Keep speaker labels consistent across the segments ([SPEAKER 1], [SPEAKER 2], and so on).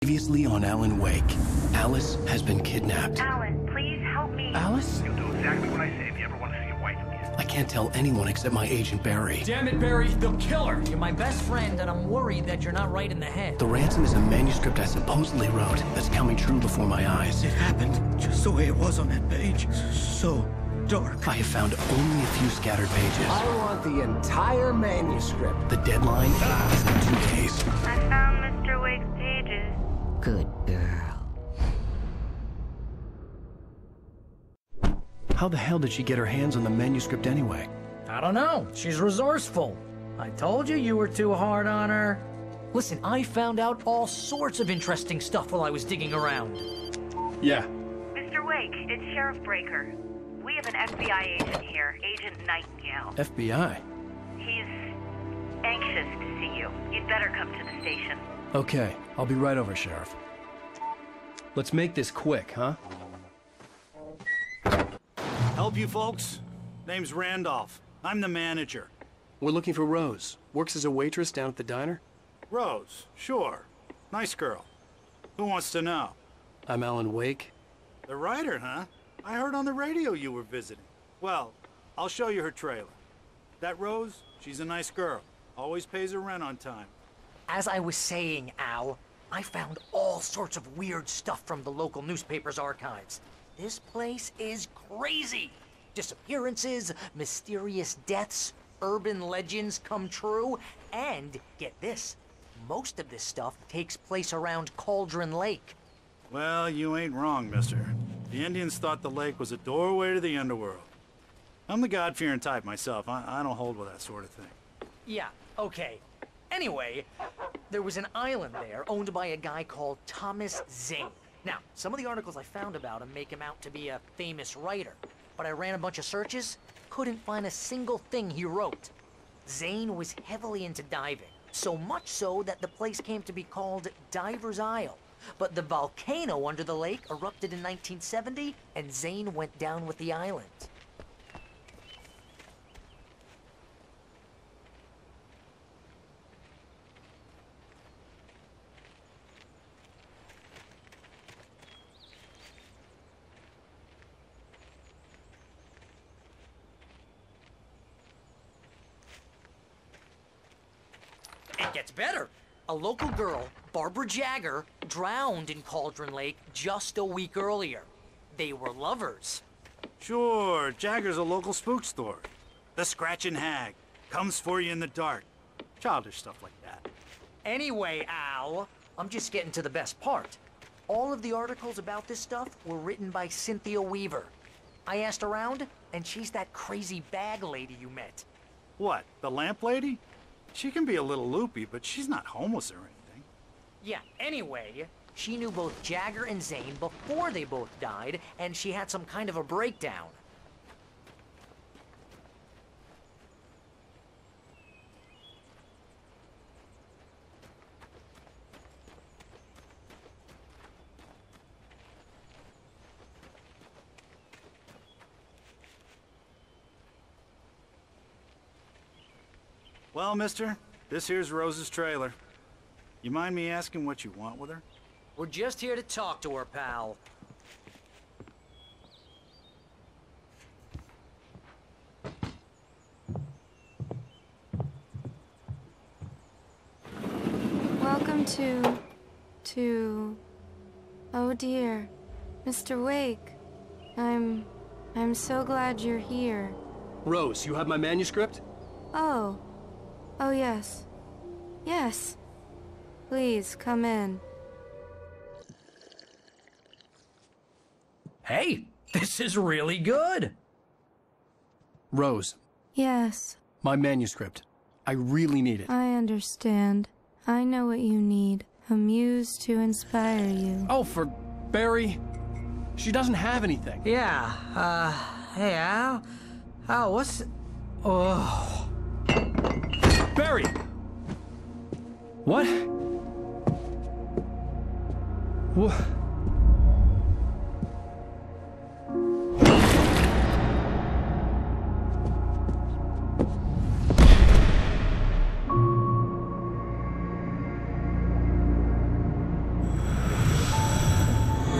[SPEAKER 1] Previously on Alan Wake, Alice has been kidnapped.
[SPEAKER 2] Alan, please help me.
[SPEAKER 1] Alice?
[SPEAKER 3] You'll do exactly what I say if you ever want to see your wife again.
[SPEAKER 1] I can't tell anyone except my agent Barry.
[SPEAKER 4] Damn it, Barry, they'll kill her! You're my best friend, and I'm worried that you're not right in the head.
[SPEAKER 1] The ransom is a manuscript I supposedly wrote that's coming true before my eyes.
[SPEAKER 5] It happened just the way it was on that page. So dark.
[SPEAKER 1] I have found only a few scattered pages.
[SPEAKER 6] I want the entire manuscript.
[SPEAKER 1] The deadline is in 2 days.
[SPEAKER 2] I found Mr. Wake's pages.
[SPEAKER 7] Good girl.
[SPEAKER 1] How the hell did she get her hands on the manuscript anyway?
[SPEAKER 4] I don't know. She's resourceful. I told you you were too hard on her. Listen, I found out all sorts of interesting stuff while I was digging around.
[SPEAKER 1] Yeah.
[SPEAKER 2] Mr. Wake, it's Sheriff Breaker. We have an FBI agent here, Agent Nightingale.
[SPEAKER 1] FBI?
[SPEAKER 2] He's anxious to see you. You'd better come to the station.
[SPEAKER 1] Okay, I'll be right over, Sheriff. Let's make this quick, huh?
[SPEAKER 5] Help you folks? Name's Randolph. I'm the manager.
[SPEAKER 1] We're looking for Rose. Works as a waitress down at the diner.
[SPEAKER 5] Rose, sure. Nice girl. Who wants to know?
[SPEAKER 1] I'm Alan Wake.
[SPEAKER 5] The writer, huh? I heard on the radio you were visiting. Well, I'll show you her trailer. That Rose, she's a nice girl. Always pays her rent on time.
[SPEAKER 4] As I was saying, Al, I found all sorts of weird stuff from the local newspaper's archives. This place is crazy. Disappearances, mysterious deaths, urban legends come true, and get this, most of this stuff takes place around Cauldron Lake.
[SPEAKER 5] Well, you ain't wrong, mister. The Indians thought the lake was a doorway to the underworld. I'm the God-fearing type myself. I don't hold with that sort of thing.
[SPEAKER 4] Yeah, okay. Anyway, there was an island there owned by a guy called Thomas Zane. Now, some of the articles I found about him make him out to be a famous writer, but I ran a bunch of searches, couldn't find a single thing he wrote. Zane was heavily into diving, so much so that the place came to be called Diver's Isle. But the volcano under the lake erupted in 1970, and Zane went down with the island. It gets better. A local girl, Barbara Jagger, drowned in Cauldron Lake just a week earlier. They were lovers.
[SPEAKER 5] Sure, Jagger's a local spook store. The Scratchin' Hag. Comes for you in the dark. Childish stuff like that.
[SPEAKER 4] Anyway, Al, I'm just getting to the best part. All of the articles about this stuff were written by Cynthia Weaver. I asked around, and she's that crazy bag lady you met.
[SPEAKER 5] What, the lamp lady? She can be a little loopy, but she's not homeless or anything.
[SPEAKER 4] Yeah, anyway, she knew both Jagger and Zane before they both died, and she had some kind of a breakdown.
[SPEAKER 5] Well, mister, this here's Rose's trailer. You mind me asking what you want with her?
[SPEAKER 4] We're just here to talk to her, pal.
[SPEAKER 8] Welcome to... Oh dear, Mr. Wake. I'm so glad you're here.
[SPEAKER 1] Rose, you have my manuscript?
[SPEAKER 8] Oh. Oh, yes. Yes. Please, come in.
[SPEAKER 4] Hey, this is really good.
[SPEAKER 1] Rose,
[SPEAKER 8] Yes,
[SPEAKER 1] my manuscript. I really need it.
[SPEAKER 8] I understand. I know what you need. A muse to inspire you.
[SPEAKER 1] Oh, for Barry. She doesn't have anything.
[SPEAKER 4] Yeah, hey, Al? Al, what's... Oh...
[SPEAKER 1] Barry! What? What?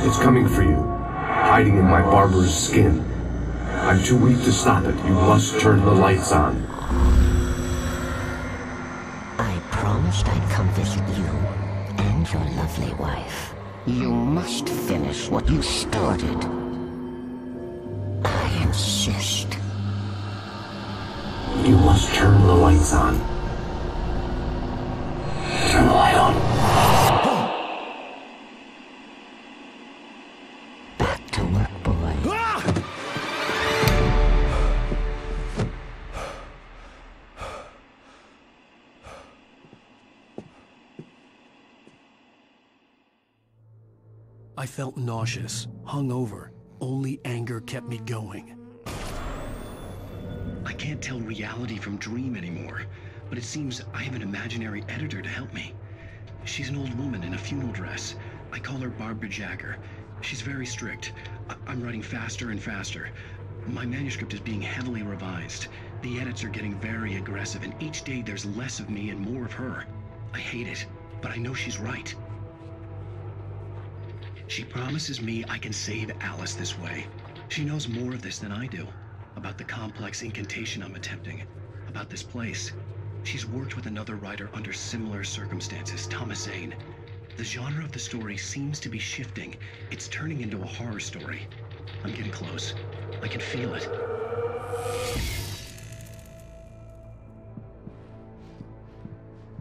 [SPEAKER 7] It's coming for you, hiding in my barber's skin. I'm too weak to stop it. You must turn the lights on.
[SPEAKER 9] I promised I'd come visit you and your lovely wife. You must finish what you started. I insist.
[SPEAKER 7] You must turn the lights on. Turn the light on.
[SPEAKER 9] Back to work, boy.
[SPEAKER 1] I felt nauseous, hungover. Only anger kept me going.
[SPEAKER 10] I can't tell reality from dream anymore, but it seems I have an imaginary editor to help me. She's an old woman in a funeral dress. I call her Barbara Jagger. She's very strict. I'm writing faster and faster. My manuscript is being heavily revised. The edits are getting very aggressive, and each day there's less of me and more of her. I hate it, but I know she's right. She promises me I can save Alice this way. She knows more of this than I do. About the complex incantation I'm attempting. About this place. She's worked with another writer under similar circumstances, Thomas Zane. The genre of the story seems to be shifting. It's turning into a horror story. I'm getting close. I can feel it.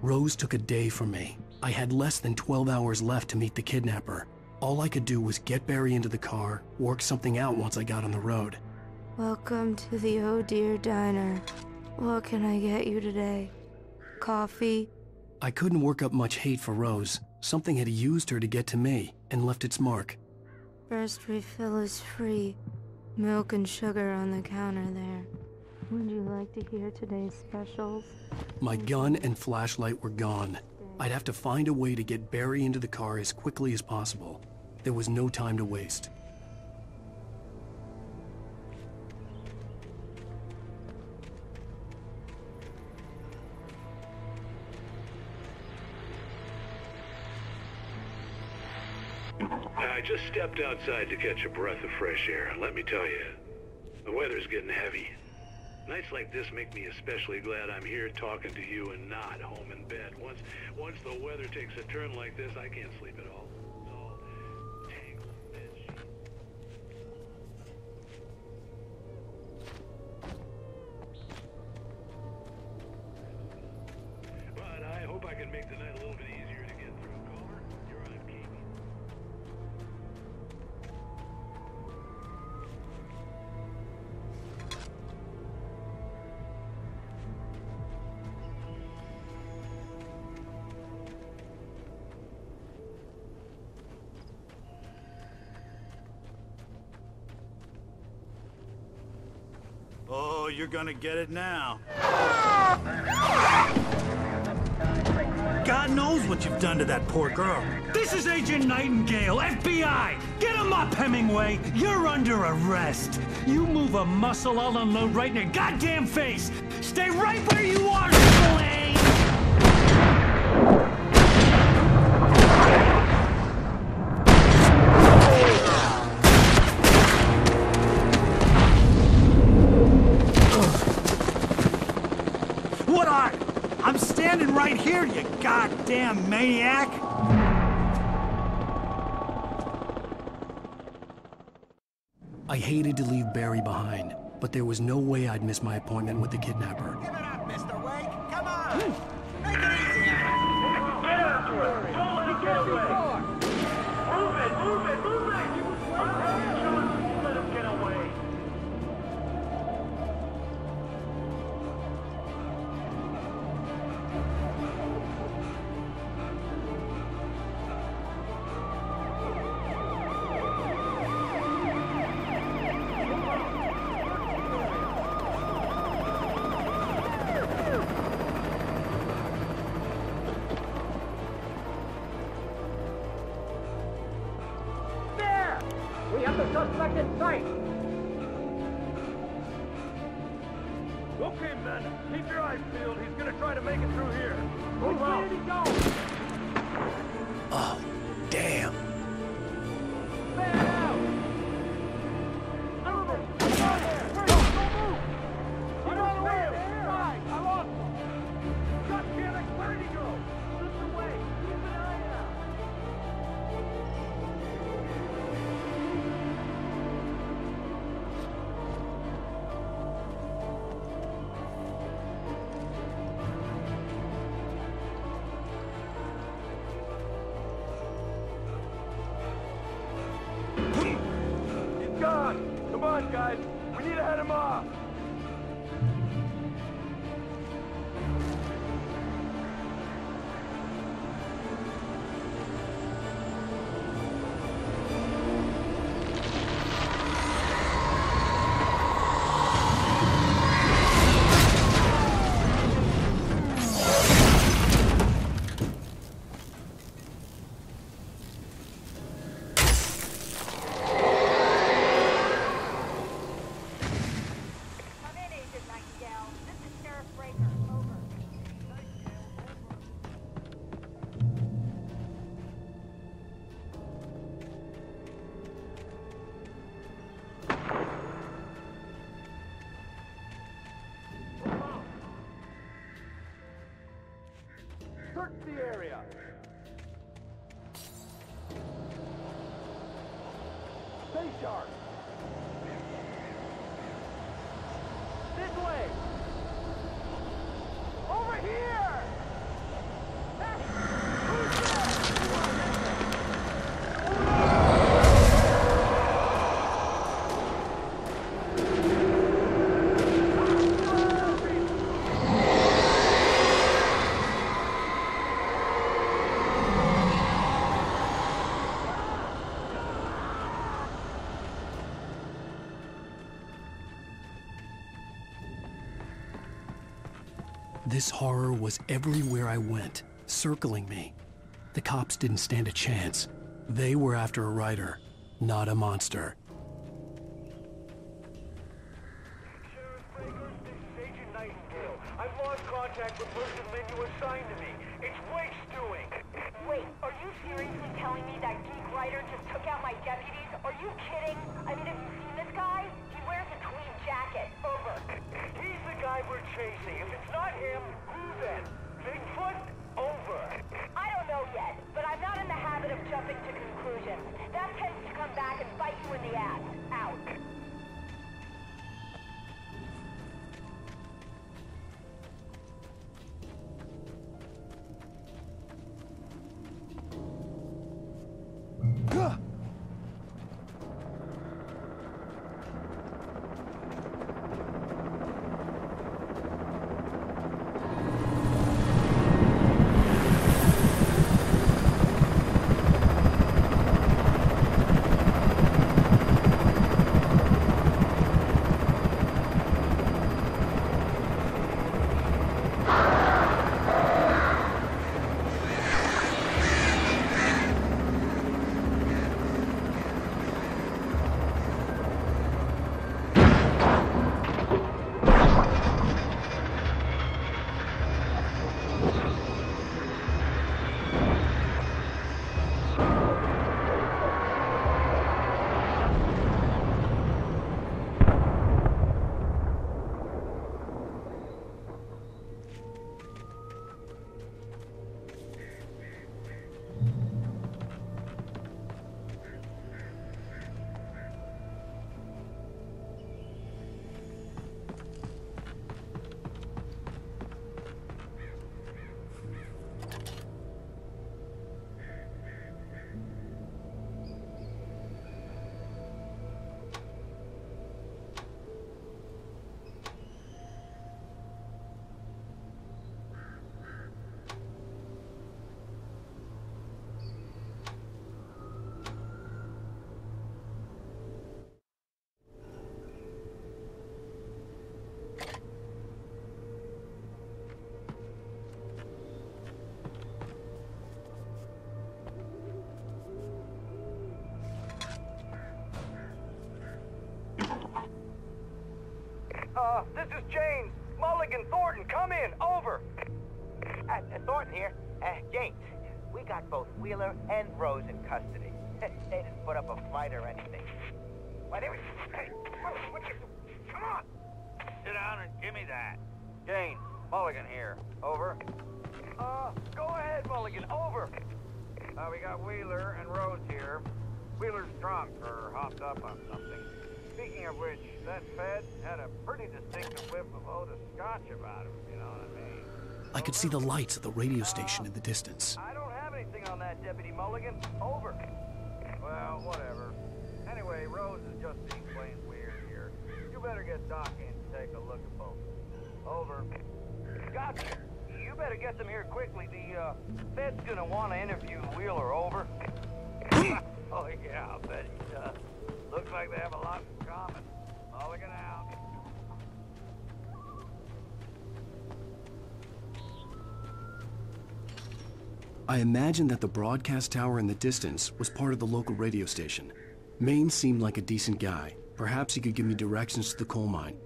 [SPEAKER 1] Rose took a day from me. I had less than 12 hours left to meet the kidnapper. All I could do was get Barry into the car, work something out once I got on the road.
[SPEAKER 8] Welcome to the Oh Dear Diner. What can I get you today? Coffee?
[SPEAKER 1] I couldn't work up much hate for Rose. Something had used her to get to me and left its mark.
[SPEAKER 8] First refill is free. Milk and sugar on the counter there. Would you like to hear today's specials?
[SPEAKER 1] My gun and flashlight were gone. I'd have to find a way to get Barry into the car as quickly as possible. There was no time to waste.
[SPEAKER 11] I just stepped outside to catch a breath of fresh air, and let me tell you, the weather's getting heavy. Nights like this make me especially glad I'm here talking to you and not home in bed. Once the weather takes a turn like this, I can't sleep at all. It's all tangled bed sheets. But I hope I can make the night a little bit easier to get through. Caller, you're on Katie.
[SPEAKER 5] Oh, you're gonna get it now. God knows what you've done to that poor girl.
[SPEAKER 12] This is Agent Nightingale, FBI! Get him up, Hemingway! You're under arrest! You move a muscle, I'll unload right in your goddamn face! Stay right where you are, Spillane!
[SPEAKER 5] I'm standing right here, you goddamn maniac!
[SPEAKER 1] I hated to leave Barry behind, but there was no way I'd miss my appointment with the kidnapper.
[SPEAKER 6] Give it up, Mr. Wake! Come on! Make it easy!
[SPEAKER 3] Get after it! Don't let him get away! Move it! Move it! Move it! Let him get away!
[SPEAKER 13] We have the suspect in sight!
[SPEAKER 3] Okay, men. Keep your eyes peeled. He's gonna try to make it through here.
[SPEAKER 13] Move out! Go!
[SPEAKER 1] Oh, damn.
[SPEAKER 3] Come on, guys. We need to head him off. Search the area. Stay sharp. This way. Over here. Who's
[SPEAKER 1] This horror was everywhere I went, circling me. The cops didn't stand a chance. They were after a writer, not a monster.
[SPEAKER 3] Agent Nightingale. I've lost contact with person Lynn you assigned to me. It's Wake's doing.
[SPEAKER 2] Wait, are you seriously telling me that geek writer just took out my deputies? Are you kidding? I mean, have you seen this guy? He wears a tweed jacket. Over.
[SPEAKER 3] He's the guy we're chasing. If it's not him, who then? Bigfoot? Over.
[SPEAKER 2] I don't know yet, but I'm not in the habit of jumping to conclusions. That tends to come back and bite you in the ass. Out.
[SPEAKER 3] This is James. Mulligan, Thornton, come in. Over.
[SPEAKER 6] Thornton here. James, we got both Wheeler and Rose in custody. They didn't put up a fight or anything. Why, they were... Hey, what you... Come on! Sit down and give me that.
[SPEAKER 3] James, Mulligan here. Over. Go ahead, Mulligan. Over. We got Wheeler and Rose here. Wheeler's drunk or hopped up on something. Speaking of which, that Fed had a pretty distinctive whiff of eau de scotch about him, you know what I mean?
[SPEAKER 1] I could see the lights of the radio station in the distance.
[SPEAKER 3] I don't have anything on that, Deputy Mulligan. Over. Well, whatever. Anyway, Rose is just being plain weird. better get Doc in to take a look at both. Over.
[SPEAKER 6] Gotcha. You better get them here quickly. The Fed's gonna want to interview Wheeler. Over.
[SPEAKER 3] Oh, yeah, I'll bet he does. Looks like they have a lot in common. Mulligan out.
[SPEAKER 1] I imagined that the broadcast tower in the distance was part of the local radio station. Maine seemed like a decent guy. Perhaps he could give me directions to the coal mine.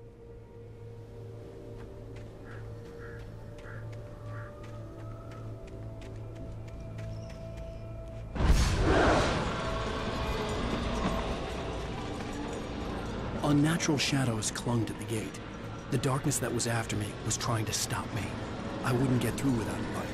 [SPEAKER 1] Unnatural shadows clung to the gate. The darkness that was after me was trying to stop me. I wouldn't get through without a light.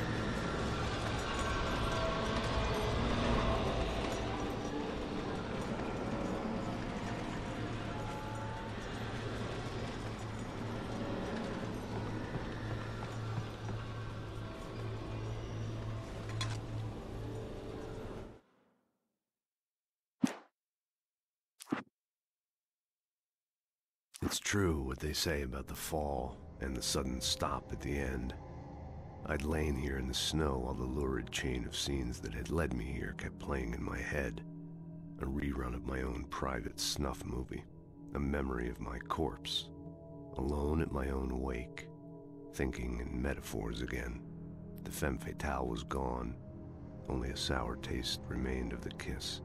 [SPEAKER 14] It's true what they say about the fall and the sudden stop at the end. I'd lain here in the snow while the lurid chain of scenes that had led me here kept playing in my head. A rerun of my own private snuff movie, a memory of my corpse, alone at my own wake, thinking in metaphors again. The femme fatale was gone. Only a sour taste remained of the kiss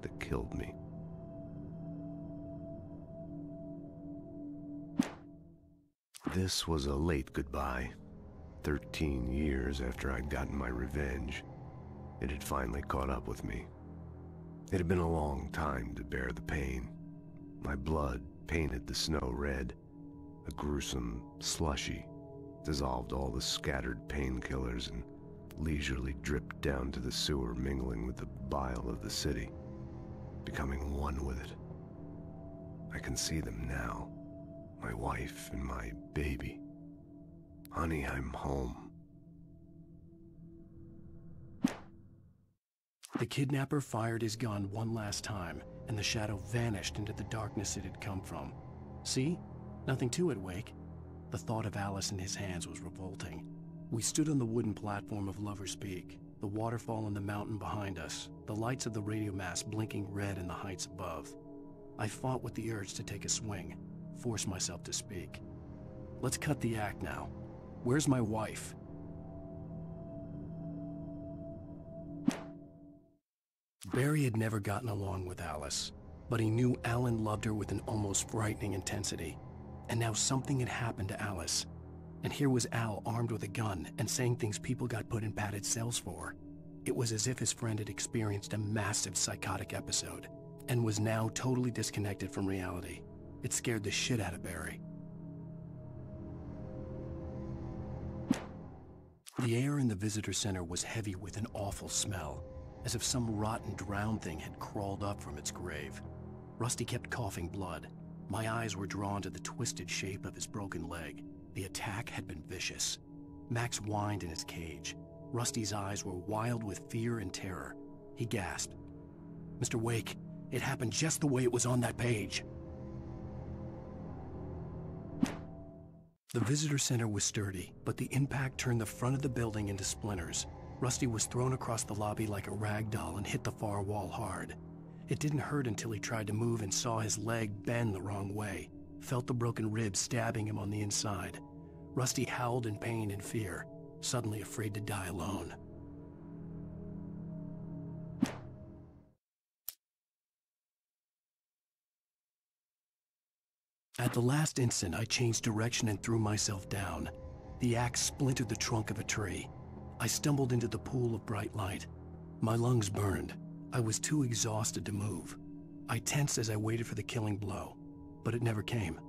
[SPEAKER 14] that killed me. This was a late goodbye. 13 years after I'd gotten my revenge, it had finally caught up with me. It had been a long time to bear the pain. My blood painted the snow red. A gruesome slushy dissolved all the scattered painkillers and leisurely dripped down to the sewer, mingling with the bile of the city, becoming one with it. I can see them now. My wife and my baby. Honey, I'm home.
[SPEAKER 1] The kidnapper fired his gun one last time, and the shadow vanished into the darkness it had come from. See? Nothing to it, Wake. The thought of Alice in his hands was revolting. We stood on the wooden platform of Lover's Peak, the waterfall in the mountain behind us, the lights of the radio mast blinking red in the heights above. I fought with the urge to take a swing. Force myself to speak. Let's cut the act now. Where's my wife? Barry had never gotten along with Alice, but he knew Alan loved her with an almost frightening intensity. And now something had happened to Alice. And here was Al armed with a gun and saying things people got put in padded cells for. It was as if his friend had experienced a massive psychotic episode and was now totally disconnected from reality. It scared the shit out of Barry. The air in the visitor center was heavy with an awful smell, as if some rotten drowned thing had crawled up from its grave. Rusty kept coughing blood. My eyes were drawn to the twisted shape of his broken leg. The attack had been vicious. Max whined in his cage. Rusty's eyes were wild with fear and terror. He gasped. "Mr. Wake, it happened just the way it was on that page." The visitor center was sturdy, but the impact turned the front of the building into splinters. Rusty was thrown across the lobby like a rag doll and hit the far wall hard. It didn't hurt until he tried to move and saw his leg bend the wrong way, felt the broken rib stabbing him on the inside. Rusty howled in pain and fear, suddenly afraid to die alone. At the last instant, I changed direction and threw myself down. The axe splintered the trunk of a tree. I stumbled into the pool of bright light. My lungs burned. I was too exhausted to move. I tensed as I waited for the killing blow, but it never came.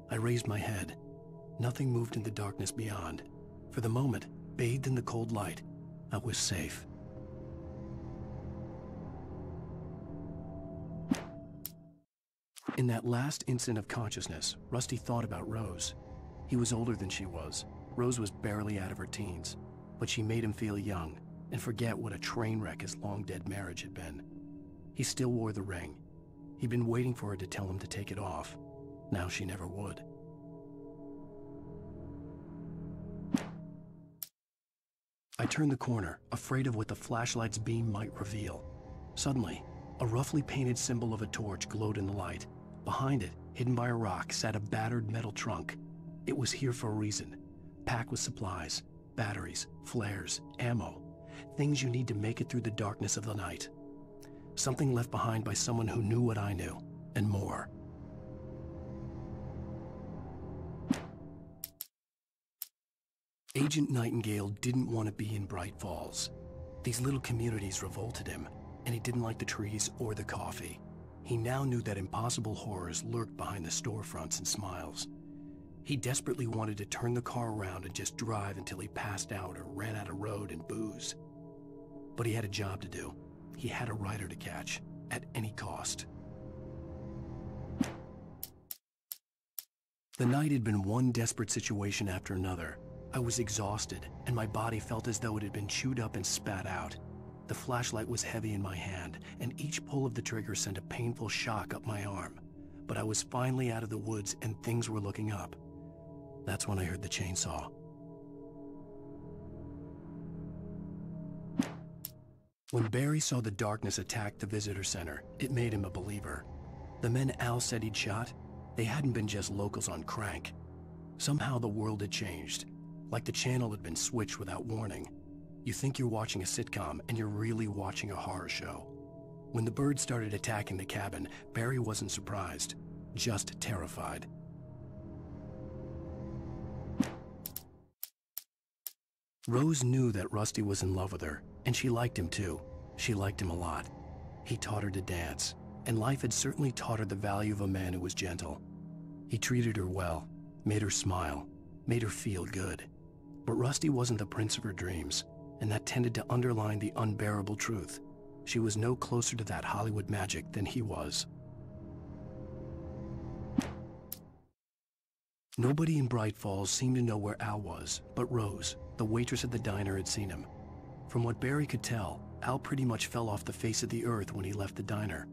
[SPEAKER 1] I raised my head. Nothing moved in the darkness beyond. For the moment, bathed in the cold light, I was safe. In that last instant of consciousness, Rusty thought about Rose. He was older than she was. Rose was barely out of her teens, but she made him feel young and forget what a train wreck his long-dead marriage had been. He still wore the ring. He'd been waiting for her to tell him to take it off. Now she never would. I turned the corner, afraid of what the flashlight's beam might reveal. Suddenly, a roughly painted symbol of a torch glowed in the light. Behind it, hidden by a rock, sat a battered metal trunk. It was here for a reason, packed with supplies, batteries, flares, ammo, things you need to make it through the darkness of the night. Something left behind by someone who knew what I knew, and more. Agent Nightingale didn't want to be in Bright Falls. These little communities revolted him, and he didn't like the trees or the coffee. He now knew that impossible horrors lurked behind the storefronts and smiles. He desperately wanted to turn the car around and just drive until he passed out or ran out of road and booze. But he had a job to do. He had a rider to catch, at any cost. The night had been one desperate situation after another. I was exhausted, and my body felt as though it had been chewed up and spat out. The flashlight was heavy in my hand, and each pull of the trigger sent a painful shock up my arm. But I was finally out of the woods, and things were looking up. That's when I heard the chainsaw. When Barry saw the darkness attack the visitor center, it made him a believer. The men Al said he'd shot, they hadn't been just locals on crank. Somehow the world had changed, like the channel had been switched without warning. You think you're watching a sitcom, and you're really watching a horror show. When the birds started attacking the cabin, Barry wasn't surprised, just terrified. Rose knew that Rusty was in love with her, and she liked him too. She liked him a lot. He taught her to dance, and life had certainly taught her the value of a man who was gentle. He treated her well, made her smile, made her feel good. But Rusty wasn't the prince of her dreams, and that tended to underline the unbearable truth. She was no closer to that Hollywood magic than he was. Nobody in Bright Falls seemed to know where Al was, but Rose, the waitress at the diner, had seen him. From what Barry could tell, Al pretty much fell off the face of the earth when he left the diner.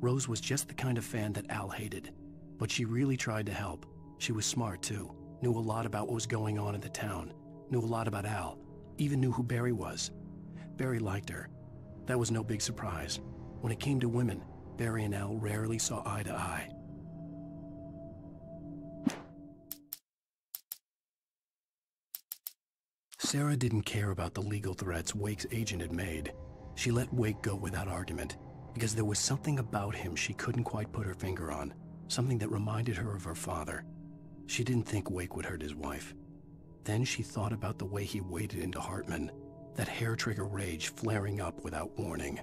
[SPEAKER 1] Rose was just the kind of fan that Al hated, but she really tried to help. She was smart too, knew a lot about what was going on in the town, knew a lot about Al, even knew who Barry was. Barry liked her. That was no big surprise. When it came to women, Barry and Al rarely saw eye to eye. Sarah didn't care about the legal threats Wake's agent had made. She let Wake go without argument, because there was something about him she couldn't quite put her finger on, something that reminded her of her father. She didn't think Wake would hurt his wife. Then she thought about the way he waded into Hartman, that hair-trigger rage flaring up without warning.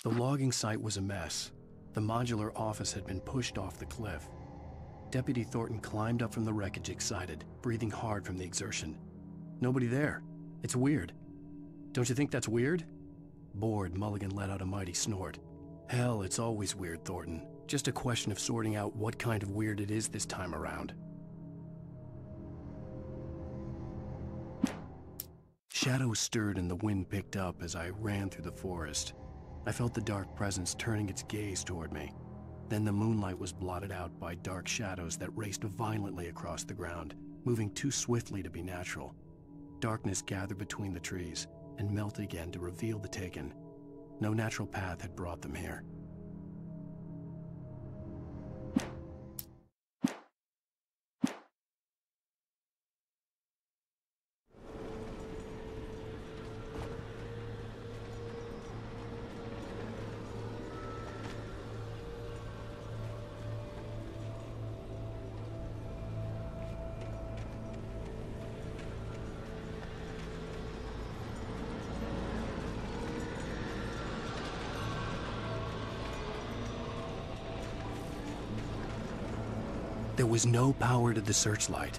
[SPEAKER 1] The logging site was a mess. The modular office had been pushed off the cliff. Deputy Thornton climbed up from the wreckage excited, breathing hard from the exertion. Nobody there. It's weird. Don't you think that's weird? Bored, Mulligan let out a mighty snort. Hell, it's always weird, Thornton. Just a question of sorting out what kind of weird it is this time around. Shadows stirred and the wind picked up as I ran through the forest. I felt the dark presence turning its gaze toward me. Then the moonlight was blotted out by dark shadows that raced violently across the ground, moving too swiftly to be natural. Darkness gathered between the trees and melted again to reveal the Taken. No natural path had brought them here. There was no power to the searchlight.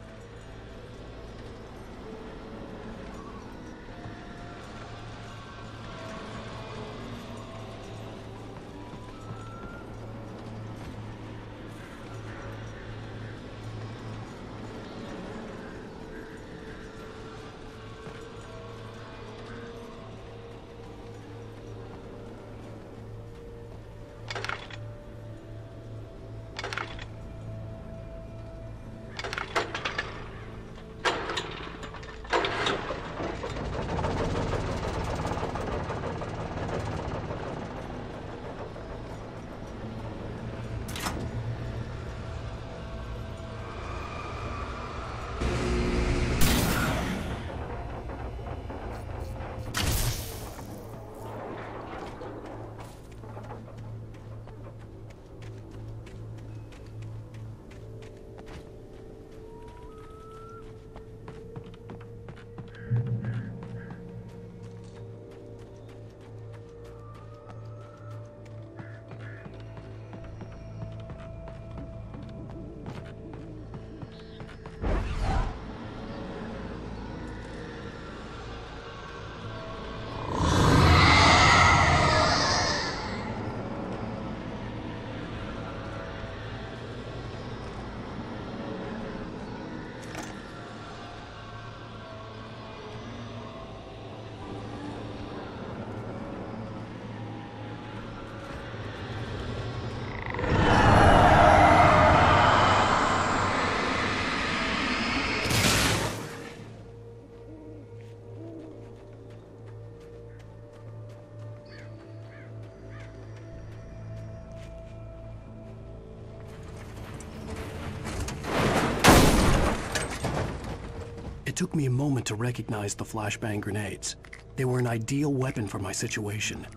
[SPEAKER 1] It took me a moment to recognize the flashbang grenades. They were an ideal weapon for my situation.